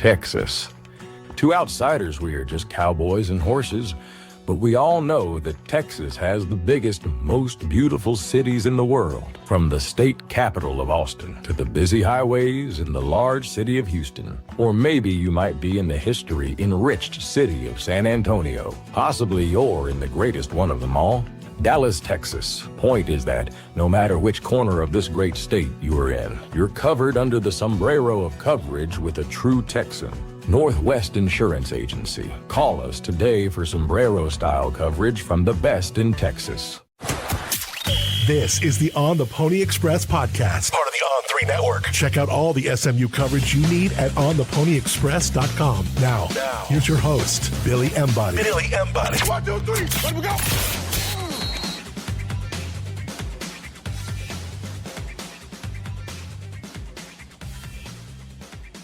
Texas. To outsiders, we are just cowboys and horses, but we all know that Texas has the biggest, most beautiful cities in the world, from the state capital of Austin to the busy highways in the large city of Houston. Or maybe you might be in the history-enriched city of San Antonio. Possibly you're in the greatest one of them all, Dallas, Texas. Point is that no matter which corner of this great state you are in, you're covered under the sombrero of coverage with a true Texan. Northwest Insurance Agency. Call us today for sombrero-style coverage from the best in Texas. This is the On the Pony Express podcast, part of the On3 network. Check out all the SMU coverage you need at ontheponyexpress.com. Now, here's your host, Billy Embody. 1, 2, 3, let me go.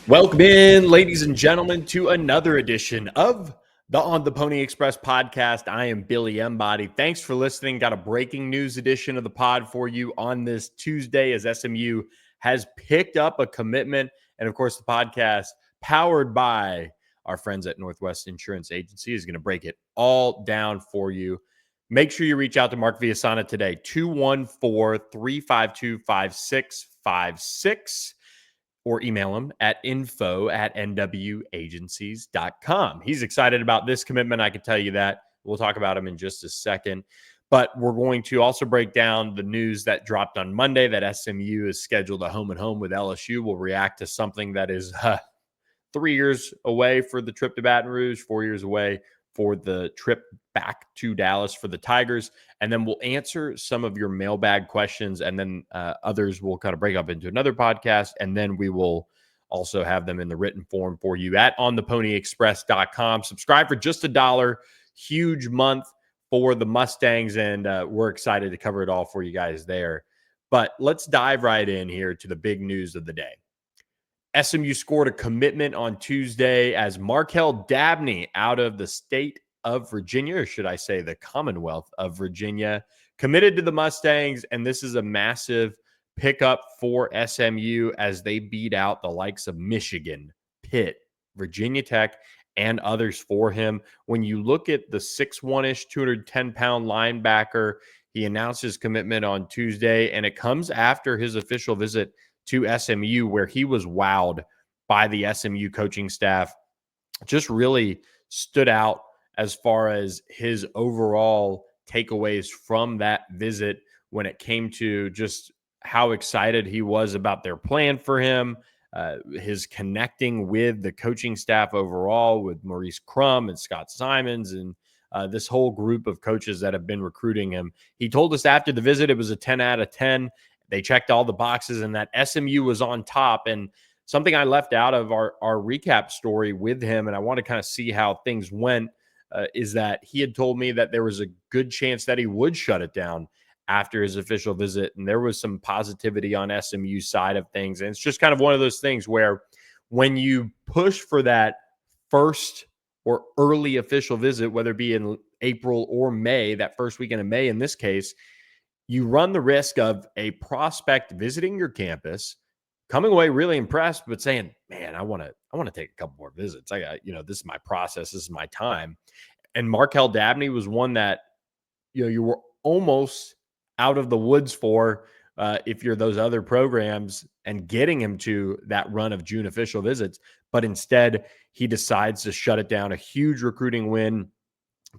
Welcome in, ladies and gentlemen, to another edition of the On the Pony Express podcast. I am Billy Embody. Thanks for listening. Got a breaking news edition of the pod for you on this Tuesday as SMU has picked up a commitment. And of course, the podcast powered by our friends at Northwest Insurance Agency is going to break it all down for you. Make sure you reach out to Mark Villasana today, 214-352-5656. Or email him at info@nwagencies.com. He's excited about this commitment. I can tell you that. We'll talk about him in just a second. But we're going to also break down the news that dropped on Monday that SMU is scheduled a home-and-home with LSU. We'll react to something that is 3 years away for the trip to Baton Rouge, 4 years away for the trip back to Dallas for the Tigers. And then we'll answer some of your mailbag questions, and then others will kind of break up into another podcast. And then we will also have them in the written form for you at ontheponyexpress.com. Subscribe for just $1. Huge month for the Mustangs, and we're excited to cover it all for you guys there. But let's dive right in here to the big news of the day. SMU scored a commitment on Tuesday as Markeel Dabney out of the state of Virginia, or should I say the Commonwealth of Virginia, committed to the Mustangs. And this is a massive pickup for SMU as they beat out the likes of Michigan, Pitt, Virginia Tech, and others for him. When you look at the 6'1"-ish, 210-pound linebacker, he announced his commitment on Tuesday, and it comes after his official visit to SMU, where he was wowed by the SMU coaching staff. Just really stood out as far as his overall takeaways from that visit when it came to just how excited he was about their plan for him, his connecting with the coaching staff overall, with Maurice Crum and Scott Simons and this whole group of coaches that have been recruiting him. He told us after the visit it was a 10 out of 10. They checked all the boxes and that SMU was on top. And something I left out of our recap story with him, and I want to kind of see how things went, is that he had told me that there was a good chance that he would shut it down after his official visit. And there was some positivity on SMU's side of things. And it's just kind of one of those things where when you push for that first or early official visit, whether it be in April or May, that first weekend of May in this case, you run the risk of a prospect visiting your campus, coming away really impressed, but saying, man, I want to take a couple more visits. I got, this is my process. This is my time. And Markeel Dabney was one that, you were almost out of the woods for if you're those other programs and getting him to that run of June official visits. But instead, he decides to shut it down. A huge recruiting win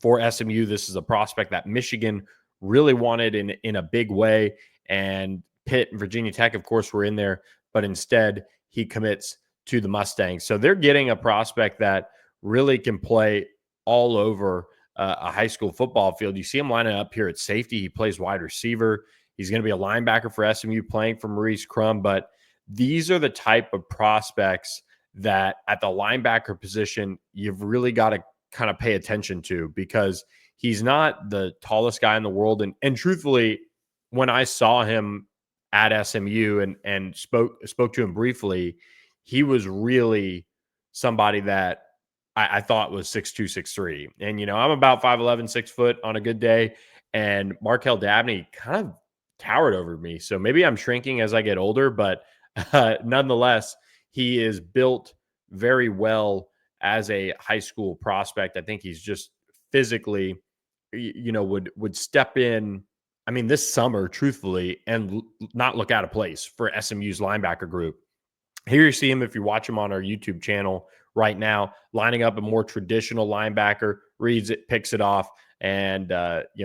for SMU. This is a prospect that Michigan really wanted in a big way. And Pitt and Virginia Tech, of course, were in there. But instead, he commits to the Mustangs. So they're getting a prospect that really can play all over a high school football field. You see him lining up here at safety. He plays wide receiver. He's going to be a linebacker for SMU, playing for Maurice Crum. But these are the type of prospects that at the linebacker position, you've really got to kind of pay attention to, because he's not the tallest guy in the world. And truthfully, when I saw him at SMU and spoke to him briefly, he was really somebody that I thought was 6'2", 6'3". And, I'm about 5'11", 6 foot on a good day. And Markeel Dabney kind of towered over me. So maybe I'm shrinking as I get older, but nonetheless, he is built very well as a high school prospect. I think he's just physically, would step in, I mean, this summer, truthfully, and not look out of place for SMU's linebacker group. Here you see him, if you watch him on our YouTube channel right now, lining up a more traditional linebacker, reads it, picks it off, and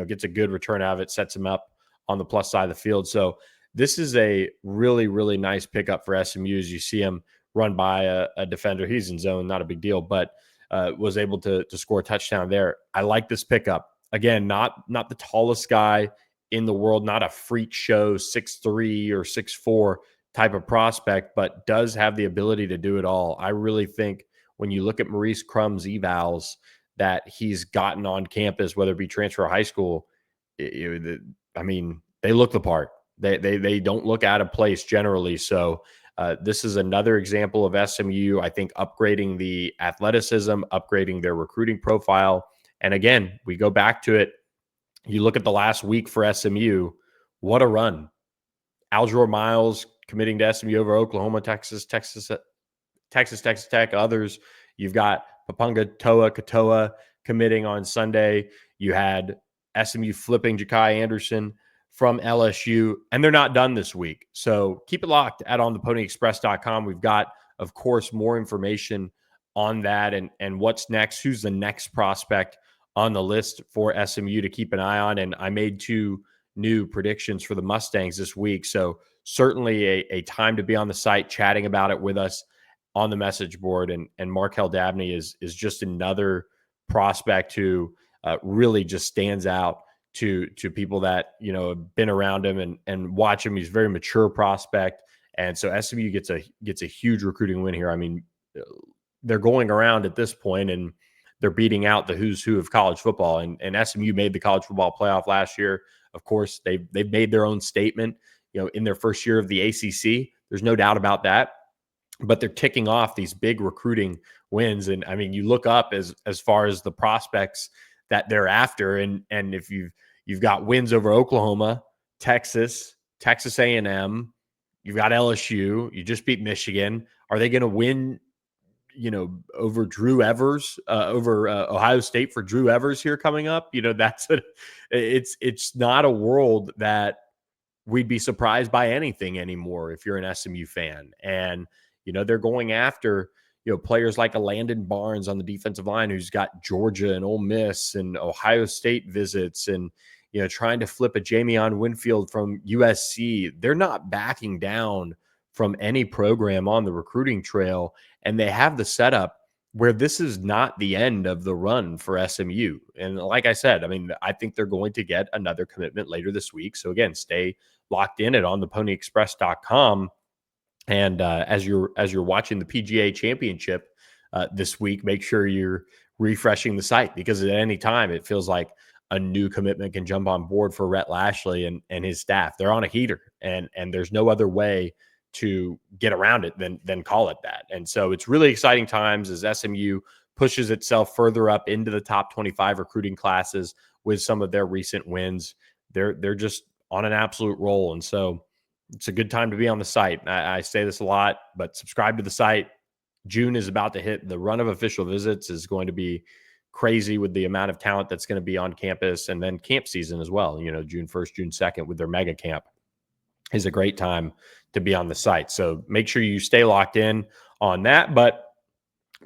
gets a good return out of it, sets him up on the plus side of the field. So this is a really, really nice pickup for SMU as you see him run by a defender. He's in zone, not a big deal, but was able to score a touchdown there. I like this pickup. Again, not the tallest guy in the world, not a freak show 6'3" or 6'4" type of prospect, but does have the ability to do it all. I really think when you look at Maurice Crumb's evals that he's gotten on campus, whether it be transfer or high school, I mean, they look the part. They don't look out of place generally. So this is another example of SMU, I think, upgrading the athleticism, upgrading their recruiting profile. And again, we go back to it. You look at the last week for SMU, what a run. Aljor Miles committing to SMU over Oklahoma, Texas Tech, others. You've got Papunga Katoa committing on Sunday. You had SMU flipping Ja'Kai Anderson from LSU, and they're not done this week. So keep it locked at ontheponyexpress.com. We've got, of course, more information on that and what's next, who's the next prospect on the list for SMU to keep an eye on. And I made 2 new predictions for the Mustangs this week. So certainly a time to be on the site chatting about it with us on the message board. And Markeel Dabney is just another prospect who really just stands out to people that, have been around him and watch him. He's a very mature prospect. And so SMU gets a huge recruiting win here. I mean, they're going around at this point and they're beating out the who's who of college football. And SMU made the college football playoff last year. Of course, they've made their own statement, in their first year of the ACC. There's no doubt about that. But they're ticking off these big recruiting wins. And I mean, you look up as far as the prospects that they're after, and if you've got wins over Oklahoma, Texas A&M, you've got LSU, you just beat Michigan. Are they going to win, over Drew Evers, over Ohio State for Drew Evers here coming up? It's not a world that we'd be surprised by anything anymore if you're an SMU fan. And, they're going after, players like a Landon Barnes on the defensive line who's got Georgia and Ole Miss and Ohio State visits and, trying to flip a Jamion Winfield from USC. They're not backing down from any program on the recruiting trail. And they have the setup where this is not the end of the run for SMU. And like I said, I mean, I think they're going to get another commitment later this week. So again, stay locked in at ontheponyexpress.com. And as you're watching the PGA Championship this week, make sure you're refreshing the site, because at any time it feels like a new commitment can jump on board for Rhett Lashley and his staff. They're on a heater, and there's no other way to get around it than call it that. And so it's really exciting times as SMU pushes itself further up into the top 25 recruiting classes with some of their recent wins. They're just on an absolute roll. And so it's a good time to be on the site. I say this a lot, but subscribe to the site. June is about to hit. The run of official visits is going to be crazy with the amount of talent that's going to be on campus, and then camp season as well. June 1st, June 2nd with their mega camp is a great time to be on the site. So make sure you stay locked in on that. But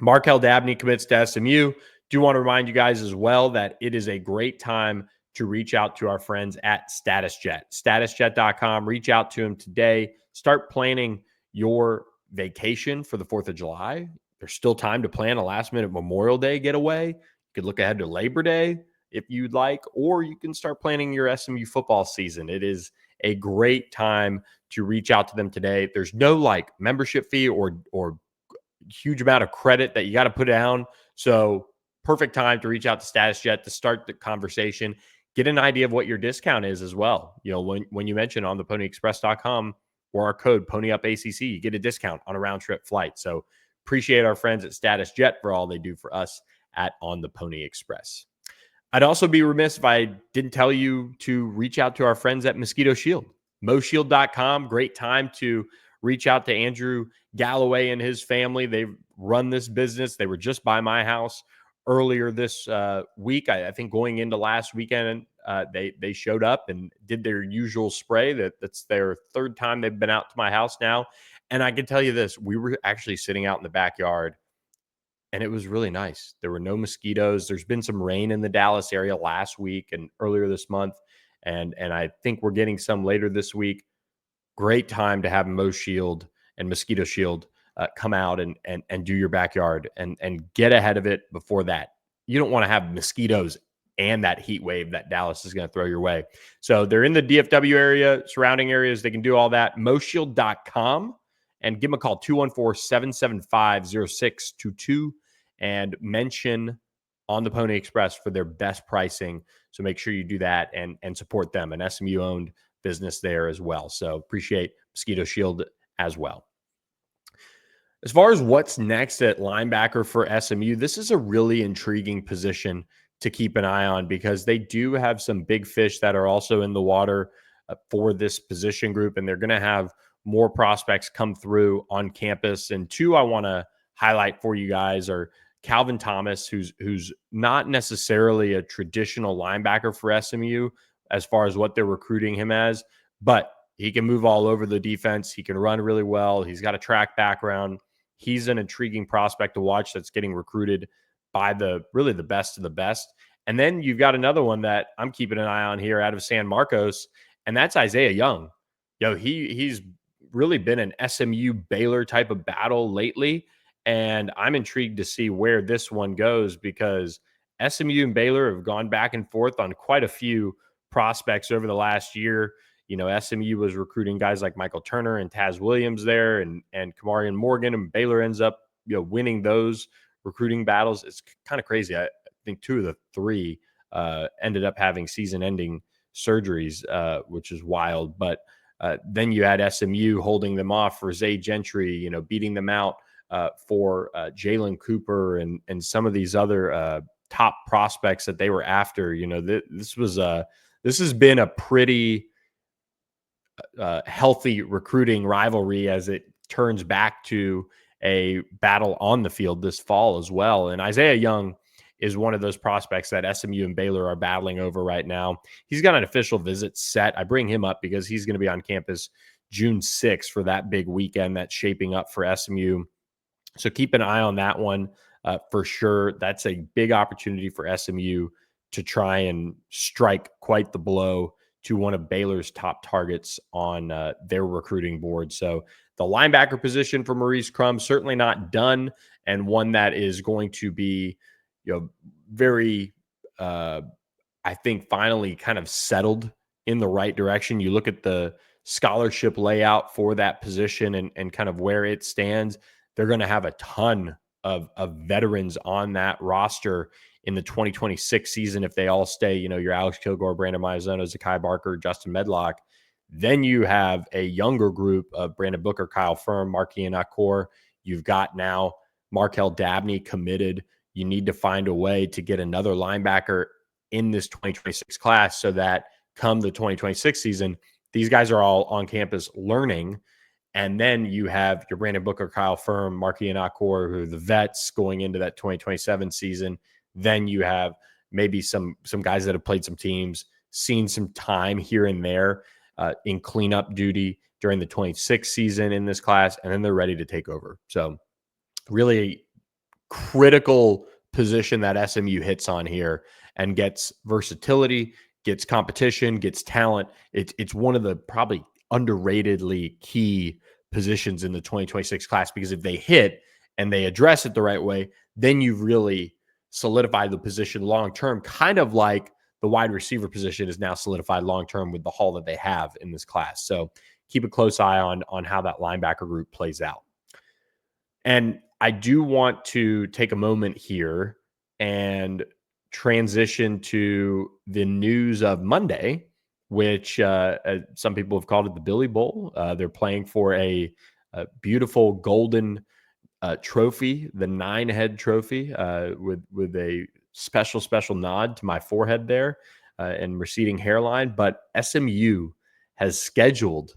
Markeel Dabney commits to SMU. Do want to remind you guys as well that it is a great time to reach out to our friends at StatusJet. StatusJet.com. Reach out to them today. Start planning your vacation for the 4th of July. There's still time to plan a last-minute Memorial Day getaway. You could look ahead to Labor Day if you'd like, or you can start planning your SMU football season. It is a great time to reach out to them today. There's no membership fee or huge amount of credit that you got to put down. So perfect time to reach out to StatusJet to start the conversation. Get an idea of what your discount is as well. When you mention on theponyexpress.com or our code PonyUpACC, you get a discount on a round trip flight. So appreciate our friends at StatusJet for all they do for us at On the Pony Express. I'd also be remiss if I didn't tell you to reach out to our friends at Mosquito Shield. Moshield.com, great time to reach out to Andrew Galloway and his family. They run this business. They were just by my house earlier this week. I think going into last weekend, they showed up and did their usual spray. That's their third time they've been out to my house now. And I can tell you this, we were actually sitting out in the backyard and it was really nice. There were no mosquitoes. There's been some rain in the Dallas area last week and earlier this month. And I think we're getting some later this week. Great time to have Shield and Mosquito Shield come out and do your backyard and get ahead of it before that. You don't want to have mosquitoes and that heat wave that Dallas is going to throw your way. So they're in the DFW area, surrounding areas. They can do all that. Moshield.com and give them a call, 214-775-0622, and mention On the Pony Express for their best pricing. So make sure you do that and support them, an SMU-owned business there as well. So appreciate Mosquito Shield as well. As far as what's next at linebacker for SMU, this is a really intriguing position to keep an eye on because they do have some big fish that are also in the water for this position group, and they're going to have more prospects come through on campus. And two I want to highlight for you guys are Calvin Thomas, who's not necessarily a traditional linebacker for SMU as far as what they're recruiting him as, but he can move all over the defense. He can run really well. He's got a track background. He's an intriguing prospect to watch that's getting recruited by the best of the best. And then you've got another one that I'm keeping an eye on here out of San Marcos, and that's Isaiah Young. He's really been an SMU Baylor type of battle lately, and I'm intrigued to see where this one goes because SMU and Baylor have gone back and forth on quite a few prospects over the last year. SMU was recruiting guys like Michael Turner and Taz Williams there and Kamarian Morgan, and Baylor ends up, winning those recruiting battles. It's kind of crazy. I think two of the three ended up having season-ending surgeries, which is wild. But then you had SMU holding them off for Zay Gentry, beating them out for Jalen Cooper and some of these other top prospects that they were after. This has been a pretty healthy recruiting rivalry as it turns back to a battle on the field this fall as well. And Isaiah Young is one of those prospects that SMU and Baylor are battling over right now. He's got an official visit set. I bring him up because he's going to be on campus June 6th for that big weekend that's shaping up for SMU. So keep an eye on that one for sure. That's a big opportunity for SMU to try and strike quite the blow to one of Baylor's top targets on their recruiting board. So the linebacker position for Maurice Crum, certainly not done, and one that is going to be, very, I think, finally kind of settled in the right direction. You look at the scholarship layout for that position and kind of where it stands. They're going to have a ton of veterans on that roster in the 2026 season if they all stay, your Alex Kilgore, Brandon Maizona, Zakai Barker, Justin Medlock. Then you have a younger group of Brandon Booker, Kyle Firm, Markeel Dabney. You've got now Markeel Dabney committed. You need to find a way to get another linebacker in this 2026 class so that come the 2026 season, these guys are all on campus learning. And then you have your Brandon Booker, Kyle Firm, Markeel Dabney, who are the vets going into that 2027 season. Then you have maybe some guys that have played some teams, seen some time here and there in cleanup duty during the 26 season in this class, and then they're ready to take over. So really critical position that SMU hits on here and gets versatility, gets competition, gets talent. It's one of the probably underratedly key positions in the 2026 class, because if they hit and they address it the right way, then you've really solidified the position long-term, kind of like the wide receiver position is now solidified long-term with the haul that they have in this class. So keep a close eye on how that linebacker group plays out. And I do want to take a moment here and transition to the news of Monday, which some people have called it the Billy Bowl. They're playing for a beautiful golden trophy, the 9-head trophy, with a special nod to my forehead there and receding hairline. But SMU has scheduled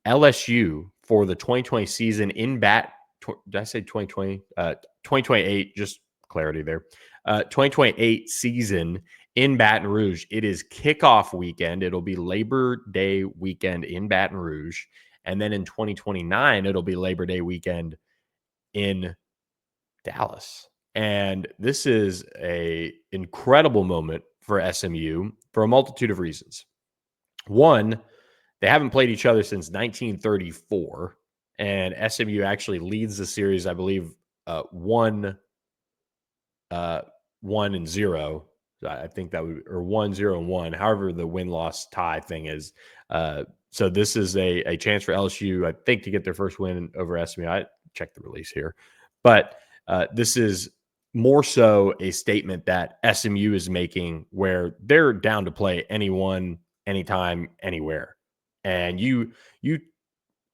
LSU for the 2020 season in did I say 2020? 2028, just clarity there. 2028 season in Baton Rouge. It is kickoff weekend. It'll be Labor Day weekend in Baton Rouge. And then in 2029, it'll be Labor Day weekend in Dallas. And this is a incredible moment for SMU for a multitude of reasons. One, they haven't played each other since 1934, and SMU actually leads the series, I believe, 1-0. I think that would, or 1-0-1, however the win-loss tie thing is. So this is a chance for LSU, I think, to get their first win over SMU. I checked the release here. But this is more so a statement that SMU is making where they're down to play anyone, anytime, anywhere. And you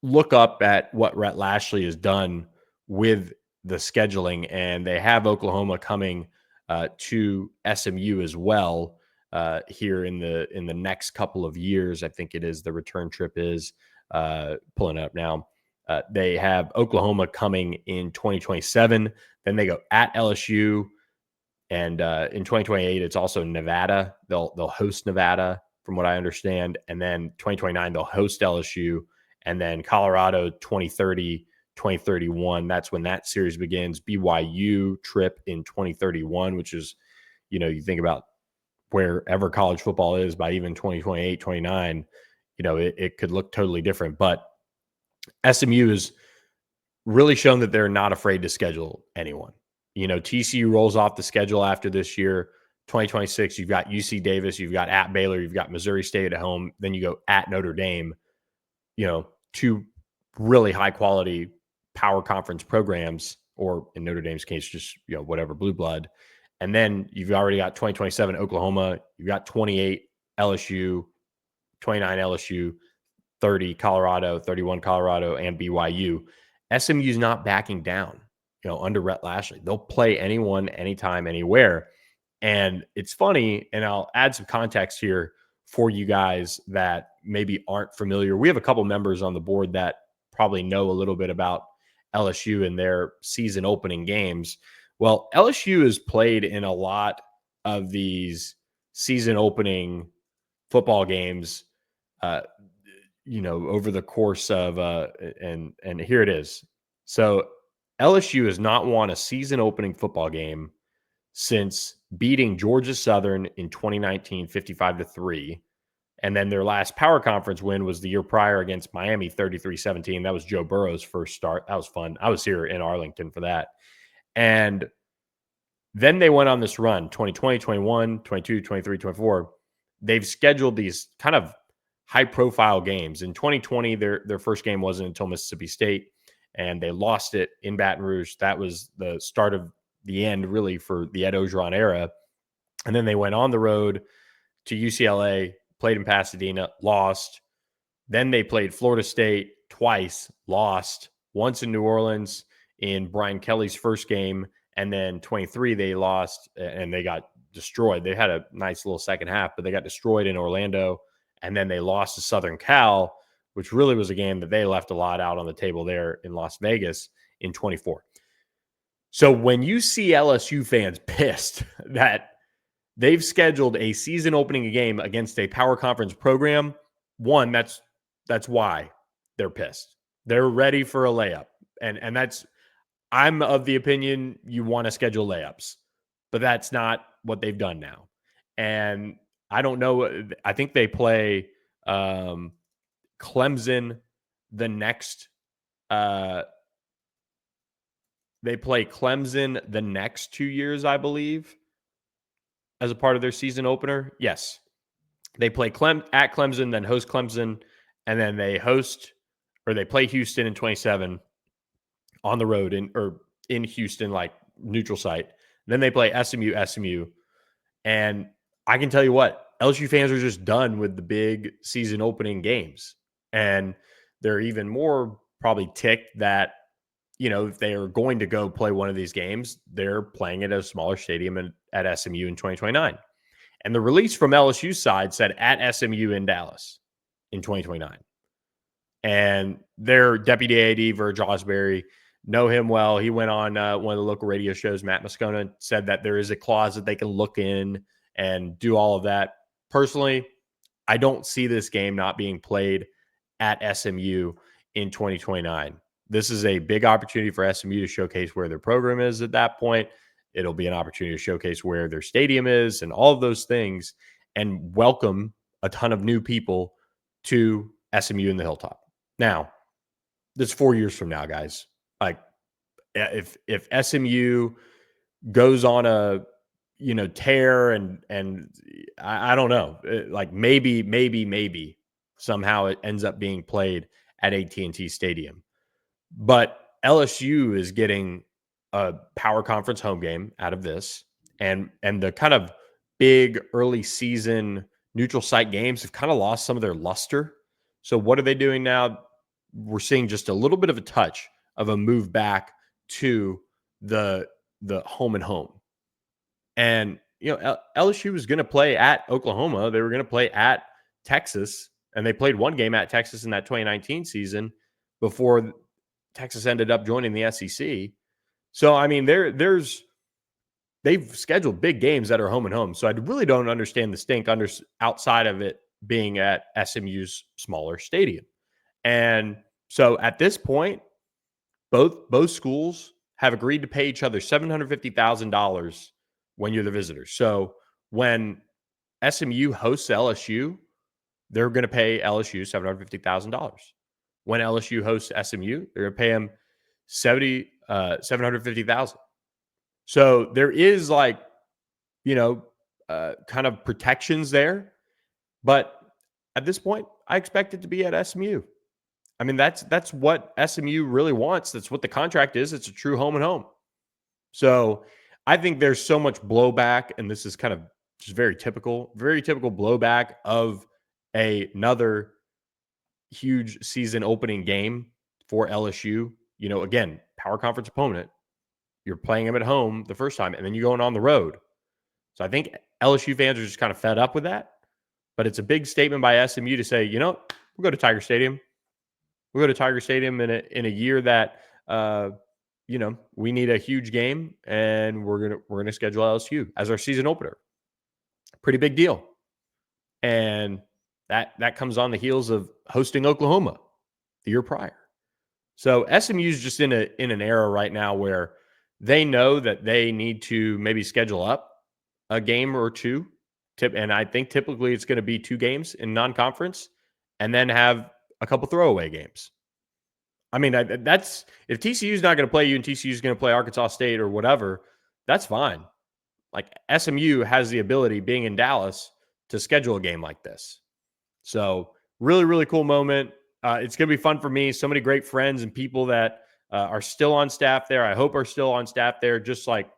look up at what Rhett Lashley has done with the scheduling, and they have Oklahoma coming to SMU as well here in the next couple of years. I think it is the return trip is pulling it up now. They have Oklahoma coming in 2027. Then they go at LSU, and in 2028 it's also Nevada. They'll host Nevada, from what I understand, and then 2029 they'll host LSU, and then Colorado 2030, 2031. That's when that series begins. BYU trip in 2031, which is, you think about wherever college football is by even 2028, 29, it could look totally different. But SMU has really shown that they're not afraid to schedule anyone. TCU rolls off the schedule after this year. 2026, you've got UC Davis, you've got at Baylor, you've got Missouri State at home. Then you go at Notre Dame, two really high quality power conference programs, or in Notre Dame's case, just, whatever, blue blood. And then you've already got 2027 Oklahoma, you've got 28 LSU, 29 LSU, 30 Colorado, 31 Colorado, and BYU. SMU's not backing down, under Rhett Lashley. They'll play anyone, anytime, anywhere. And it's funny, and I'll add some context here for you guys that maybe aren't familiar. We have a couple members on the board that probably know a little bit about LSU and their season opening games. Well, LSU has played in a lot of these season opening football games, over the course of, and here it is. So LSU has not won a season opening football game since beating Georgia Southern in 2019, 55-3. And then their last power conference win was the year prior against Miami, 33-17. That was Joe Burrow's first start. That was fun. I was here in Arlington for that. And then they went on this run, 2020, 21, 22, 23, 24. They've scheduled these kind of high-profile games. In 2020, their first game wasn't until Mississippi State, and they lost it in Baton Rouge. That was the start of the end, really, for the Ed Ogeron era. And then they went on the road to UCLA, played in Pasadena, lost. Then they played Florida State twice, lost. Once in New Orleans in Brian Kelly's first game, and then 23 they lost, and they got destroyed. They had a nice little second half, but they got destroyed in Orlando. And then they lost to Southern Cal, which really was a game that they left a lot out on the table there in Las Vegas in 24. So when you see LSU fans pissed that they've scheduled a season opening game against a power conference program, one, that's why they're pissed. They're ready for a layup. And that's, I'm of the opinion you want to schedule layups, but that's not what they've done now. And I don't know. I think they play Clemson the next. They play Clemson the next 2 years, I believe, as a part of their season opener. Yes, they play at Clemson, then host Clemson, and then they play Houston in 27 on the road in Houston, like neutral site. Then they play SMU, and I can tell you what, LSU fans are just done with the big season opening games. And they're even more probably ticked that, if they are going to go play one of these games, they're playing at a smaller stadium at SMU in 2029. And the release from LSU's side said at SMU in Dallas in 2029. And their deputy AD, Virgil Osbury, know him well. He went on one of the local radio shows, Matt Moscona, and said that there is a clause that they can look in and do all of that. Personally, I don't see this game not being played at SMU in 2029. This is a big opportunity for SMU to showcase where their program is at that point. It'll be an opportunity to showcase where their stadium is and all of those things, and welcome a ton of new people to SMU in the Hilltop. Now, this 4 years from now, guys. Like, if SMU goes on a tear and I don't know, like maybe somehow it ends up being played at AT&T Stadium, but LSU is getting a power conference home game out of this, and the kind of big early season neutral site games have kind of lost some of their luster. So what are they doing now? We're seeing just a little bit of a touch of a move back to the home and home. And LSU was going to play at Oklahoma. They were going to play at Texas, and they played one game at Texas in that 2019 season before Texas ended up joining the SEC. So I mean, they've scheduled big games that are home and home. So I really don't understand the stink outside of it being at SMU's smaller stadium. And so at this point, both schools have agreed to pay each other $750,000 when you're the visitor. So when SMU hosts LSU, they're going to pay LSU $750,000. When LSU hosts SMU, they're going to pay them $750,000. So there is kind of protections there. But at this point, I expect it to be at SMU. I mean, that's what SMU really wants. That's what the contract is. It's a true home and home. So I think there's so much blowback, and this is kind of just very typical blowback of another huge season opening game for LSU. Again, power conference opponent. You're playing them at home the first time, and then you're going on the road. So I think LSU fans are just kind of fed up with that. But it's a big statement by SMU to say, we'll go to Tiger Stadium. We'll go to Tiger Stadium in a year that we need a huge game, and we're gonna schedule LSU as our season opener. Pretty big deal. And that comes on the heels of hosting Oklahoma the year prior. So SMU is just in an era right now where they know that they need to maybe schedule up a game or two. And I think typically it's going to be 2 games in non-conference, and then have a couple throwaway games. I mean, that's if TCU is not going to play you and TCU is going to play Arkansas State or whatever, that's fine. Like, SMU has the ability, being in Dallas, to schedule a game like this. So really, really cool moment. It's going to be fun for me. So many great friends and people that are still on staff there. I hope are still on staff there. Just like,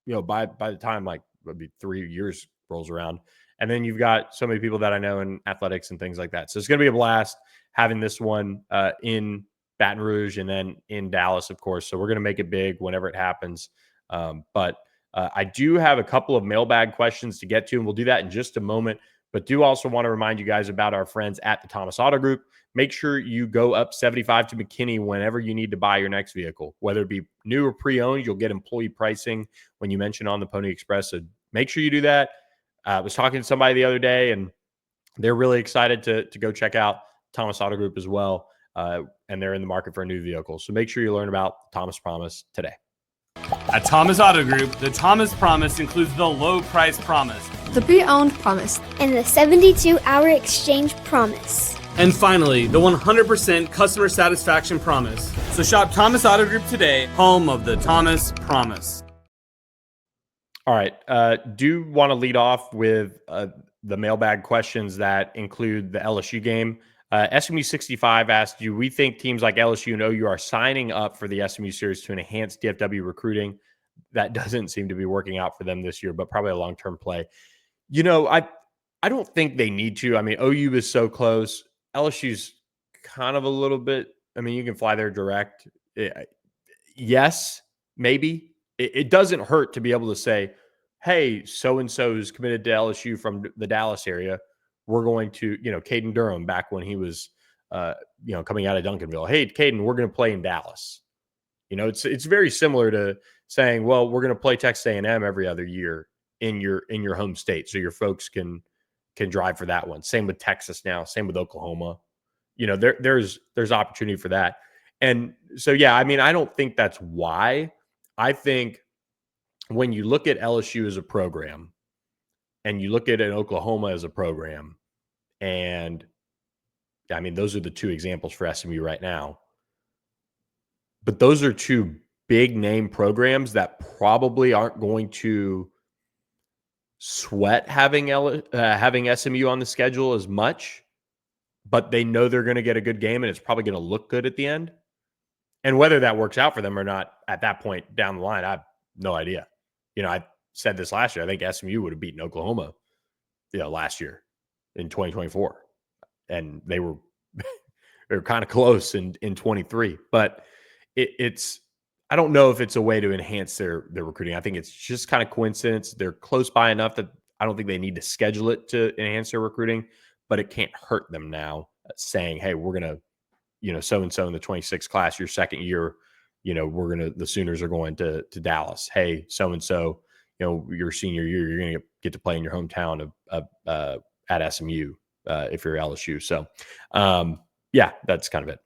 by the time it'll be 3 years rolls around. And then you've got so many people that I know in athletics and things like that. So it's going to be a blast having this one in Baton Rouge and then in Dallas, of course. So we're going to make it big whenever it happens. But I do have a couple of mailbag questions to get to, and we'll do that in just a moment. But do also want to remind you guys about our friends at the Thomas Auto Group. Make sure you go up 75 to McKinney whenever you need to buy your next vehicle, whether it be new or pre-owned. You'll get employee pricing when you mention on the Pony Express. So make sure you do that. I was talking to somebody the other day, and they're really excited to go check out Thomas Auto Group as well. And they're in the market for a new vehicle. So make sure you learn about Thomas Promise today. At Thomas Auto Group, the Thomas Promise includes the low price promise, the pre-owned promise, and the 72-hour exchange promise. And finally, the 100% customer satisfaction promise. So shop Thomas Auto Group today, home of the Thomas Promise. All right. Do want to lead off with the mailbag questions that include the LSU game. SMU 65 asked, do we think teams like LSU and OU are signing up for the SMU series to enhance DFW recruiting? That doesn't seem to be working out for them this year, but probably a long-term play. I don't think they need to. I mean, OU is so close. LSU's kind of a little bit, I mean, you can fly there direct. Yes, maybe. It doesn't hurt to be able to say, hey, so-and-so is committed to LSU from the Dallas area. We're going to, Caden Durham back when he was coming out of Duncanville. Hey, Caden, we're going to play in Dallas. It's very similar to saying, well, we're going to play Texas A&M every other year in your home state, so your folks can drive for that one. Same with Texas now. Same with Oklahoma. There's opportunity for that. And so, yeah, I mean, I don't think that's why. I think when you look at LSU as a program and you look at an Oklahoma as a program, and I mean, those are the two examples for SMU right now. But those are two big name programs that probably aren't going to sweat having SMU on the schedule as much, but they know they're going to get a good game and it's probably going to look good at the end. And whether that works out for them or not at that point down the line, I have no idea. I said this last year. I think SMU would have beaten Oklahoma, last year in 2024. And they were kind of close in 23. But it's I don't know if it's a way to enhance their recruiting. I think it's just kind of coincidence. They're close by enough that I don't think they need to schedule it to enhance their recruiting, but it can't hurt them now saying, hey, we're going to, so-and-so in the 26 class, your second year, the Sooners are going to Dallas. Hey, so-and-so, your senior year, you're going to get to play in your hometown at SMU if you're LSU. So, yeah, that's kind of it.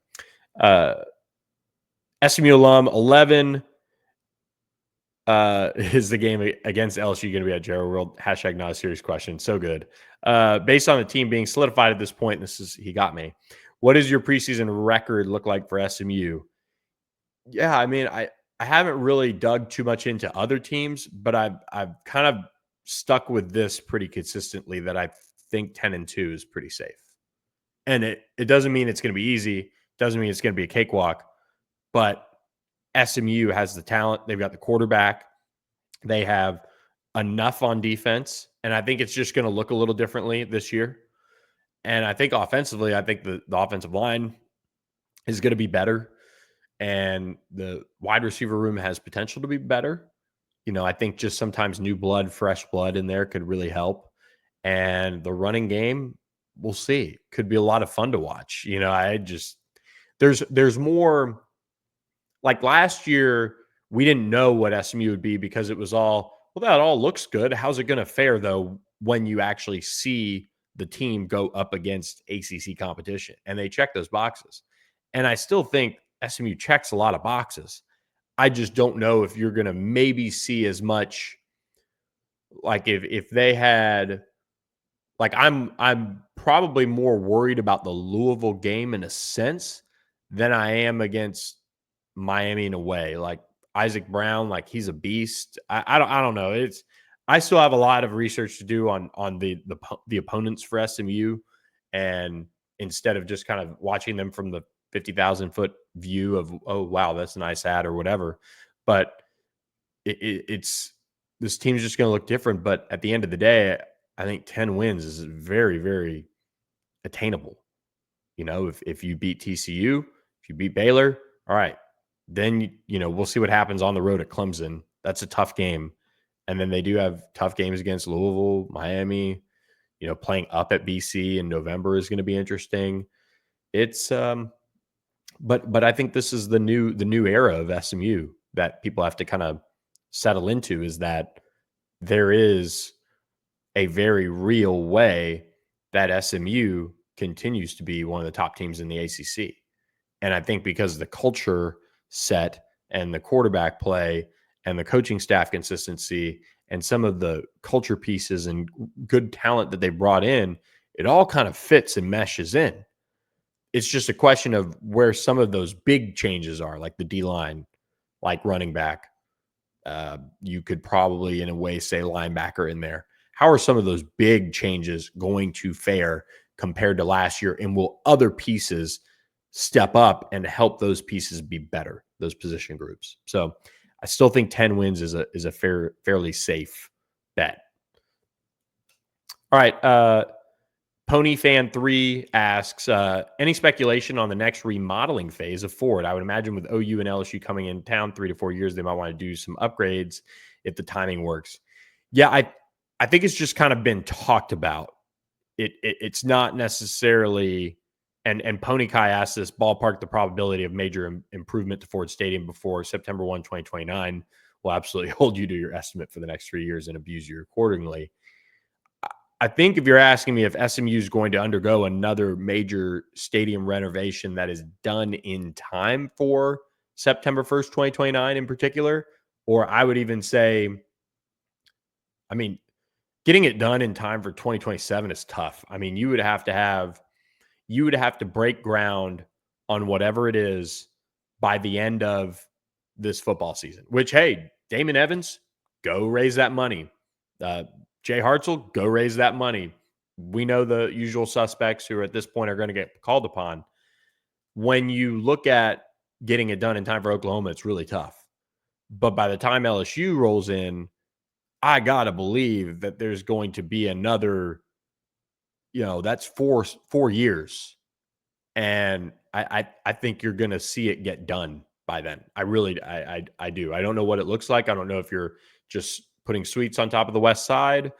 SMU alum 11 is the game against LSU going to be at Gerald World? Hashtag not a serious question. So good. Based on the team being solidified at this point, he got me. What does your preseason record look like for SMU? Yeah, I mean, I haven't really dug too much into other teams, but I've kind of stuck with this pretty consistently that I think 10-2 is pretty safe. And it doesn't mean it's going to be easy. Doesn't mean it's going to be a cakewalk. But SMU has the talent. They've got the quarterback. They have enough on defense. And I think it's just going to look a little differently this year. And I think offensively, the offensive line is going to be better. And the wide receiver room has potential to be better. I think just sometimes new blood, fresh blood in there could really help. And the running game, we'll see. Could be a lot of fun to watch. There's more. Like last year, we didn't know what SMU would be because it was all, well, that all looks good. How's it going to fare, though, when you actually see the team go up against ACC competition? And they check those boxes. And I still think SMU checks a lot of boxes. I just don't know if you're going to maybe see as much, like if they had, like I'm probably more worried about the Louisville game in a sense than I am against Miami in a way. Like Isaac Brown, like he's a beast. I don't know. I still have a lot of research to do on the opponents for SMU, and instead of just kind of watching them from the 50,000 foot view of, oh wow, that's a nice ad or whatever, but it's this team's just going to look different. But at the end of the day, I think 10 wins is very, very attainable. If you beat TCU, if you beat Baylor, all right. Then, we'll see what happens on the road at Clemson. That's a tough game. And then they do have tough games against Louisville, Miami, playing up at BC in November is going to be interesting. It's, but I think this is the new era of SMU that people have to kind of settle into, is that there is a very real way that SMU continues to be one of the top teams in the ACC. And I think because of the culture set and the quarterback play and the coaching staff consistency and some of the culture pieces and good talent that they brought in, it all kind of fits and meshes in. It's just a question of where some of those big changes are, like the D-line, like running back. You could probably, in a way, say linebacker in there. How are some of those big changes going to fare compared to last year? And will other pieces step up and help those pieces be better, those position groups? So I still think 10 wins is a fairly safe bet. All right. Pony Fan 3 asks, any speculation on the next remodeling phase of Ford? I would imagine with OU and LSU coming in town 3 to 4 years, they might want to do some upgrades if the timing works. Yeah, I think it's just kind of been talked about. It's not necessarily and Pony Kai asked this, ballpark the probability of major improvement to Ford Stadium before September 1, 2029. Will absolutely hold you to your estimate for the next 3 years and abuse you accordingly. I think if you're asking me if SMU is going to undergo another major stadium renovation that is done in time for September 1st, 2029 in particular, or I would even say, I mean, getting it done in time for 2027 is tough. I mean, you would have to break ground on whatever it is by the end of this football season, which, hey, Damon Evans, go raise that money. Jay Hartzell, go raise that money. We know the usual suspects who at this point are going to get called upon. When you look at getting it done in time for Oklahoma, it's really tough. But by the time LSU rolls in, I got to believe that there's going to be another, that's four years. And I think you're going to see it get done by then. I do. I don't know what it looks like. I don't know if you're just putting suites on top of the west side.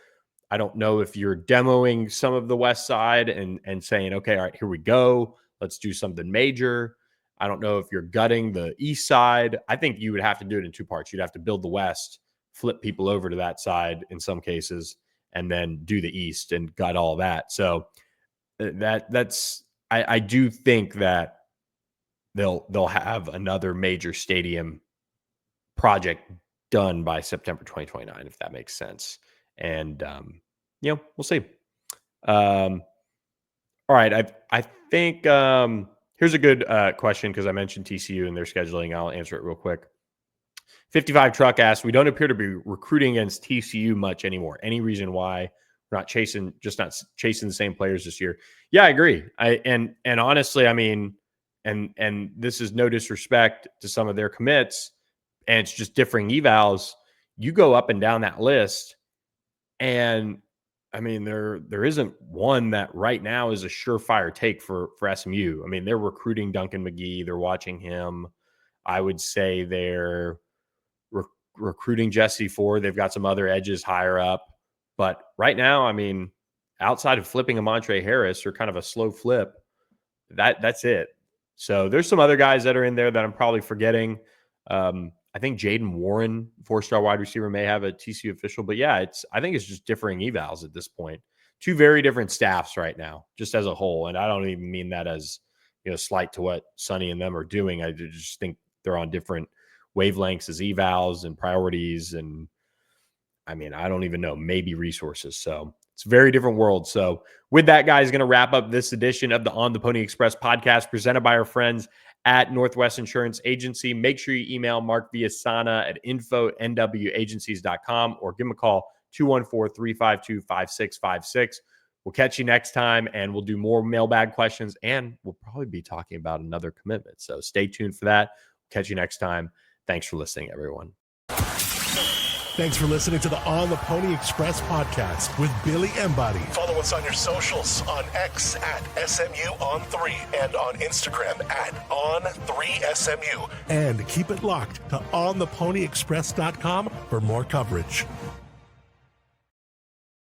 I don't know if you're demoing some of the west side and saying, okay, all right, here we go. Let's do something major. I don't know if you're gutting the east side. I think you would have to do it in two parts. You'd have to build the west, flip people over to that side in some cases, and then do the east and gut all that. So I do think that they'll have another major stadium project done by September 2029, if that makes sense. And, we'll see. All right. I think here's a good question because I mentioned TCU and their scheduling. I'll answer it real quick. 55 Truck asked, we don't appear to be recruiting against TCU much anymore. Any reason why we're not chasing the same players this year? Yeah, I agree. And honestly, I mean, and this is no disrespect to some of their commits, and it's just differing evals. You go up and down that list, and I mean, there isn't one that right now is a surefire take for SMU. I mean, they're recruiting Duncan McGee. They're watching him. I would say they're recruiting Jesse Ford. They've got some other edges higher up. But right now, I mean, outside of flipping a Montre Harris or kind of a slow flip, that's it. So there's some other guys that are in there that I'm probably forgetting. I think Jaden Warren, 4-star wide receiver, may have a TCU official. But yeah, I think it's just differing evals at this point. Two very different staffs right now, just as a whole. And I don't even mean that as slight to what Sonny and them are doing. I just think they're on different wavelengths as evals and priorities. And I mean, I don't even know, maybe resources. So it's a very different world. So with that, guys, going to wrap up this edition of the On the Pony Express podcast presented by our friends at Northwest Insurance Agency. Make sure you email Mark Villasana at info@nwagencies.com or give him a call, 214-352-5656. We'll catch you next time, and we'll do more mailbag questions, and we'll probably be talking about another commitment. So stay tuned for that. Catch you next time. Thanks for listening, everyone. Thanks for listening to the On the Pony Express podcast with Billy Embody. Follow us on your socials on X at SMU on 3 and on Instagram at On3SMU. And keep it locked to OnThePonyExpress.com for more coverage.